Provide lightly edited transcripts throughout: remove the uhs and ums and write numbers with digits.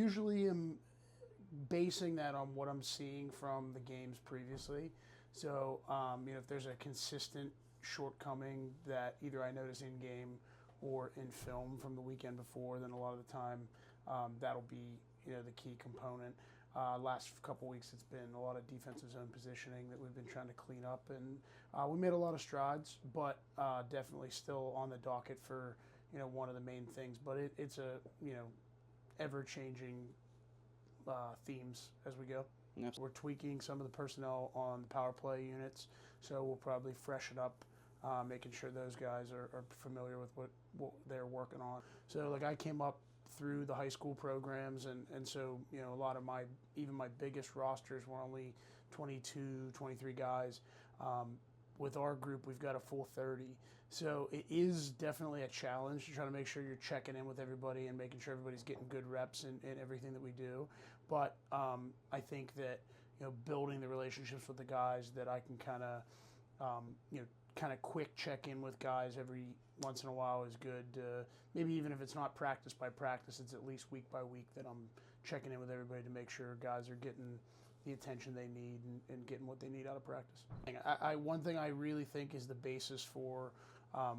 usually am basing that on what I'm seeing from the games previously. So, if there's a consistent shortcoming that either I notice in game or in film from the weekend before, then a lot of the time that'll be the key component. Last couple weeks, it's been a lot of defensive zone positioning that we've been trying to clean up, and we made a lot of strides, but definitely still on the docket for one of the main things. But it's a ever changing themes as we go. Yes. We're tweaking some of the personnel on the power play units, so we'll probably freshen up, making sure those guys are familiar with what they're working on. So, like, I came up through the high school programs, and so, a lot of even my biggest rosters were only 22, 23 guys. With our group, we've got a full 30. So it is definitely a challenge to try to make sure you're checking in with everybody and making sure everybody's getting good reps in everything that we do. But I think that, building the relationships with the guys that I can kind of, quick check in with guys every once in a while is good. Maybe even if it's not practice by practice, it's at least week by week that I'm checking in with everybody to make sure guys are getting the attention they need and getting what they need out of practice. One thing I really think is the basis for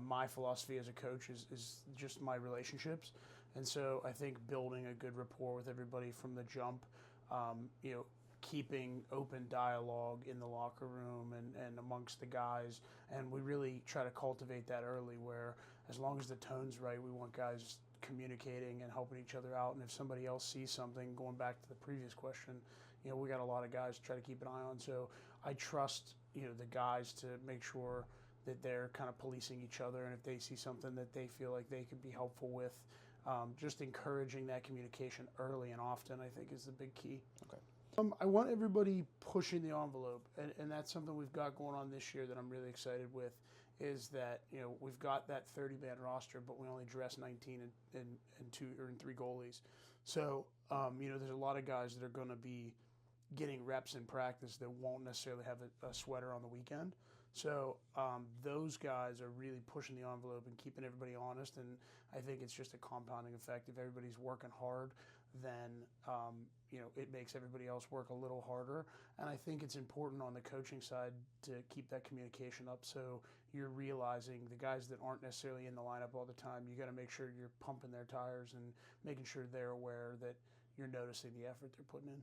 my philosophy as a coach is just my relationships. And so I think building a good rapport with everybody from the jump, keeping open dialogue in the locker room and amongst the guys. And we really try to cultivate that early, where as long as the tone's right, we want guys communicating and helping each other out. And if somebody else sees something, going back to the previous question, we got a lot of guys to try to keep an eye on. So I trust, the guys to make sure that they're kind of policing each other. And if they see something that they feel like they could be helpful with, just encouraging that communication early and often, I think, is the big key. Okay. I want everybody pushing the envelope, and that's something we've got going on this year that I'm really excited with, is that, we've got that 30-man roster, but we only dress 19 and 2 or 3 goalies. So, there's a lot of guys that are going to be getting reps in practice that won't necessarily have a sweater on the weekend. So those guys are really pushing the envelope and keeping everybody honest, and I think it's just a compounding effect. If everybody's working hard, then it makes everybody else work a little harder. And I think it's important on the coaching side to keep that communication up, so you're realizing the guys that aren't necessarily in the lineup all the time, you got to make sure you're pumping their tires and making sure they're aware that you're noticing the effort they're putting in.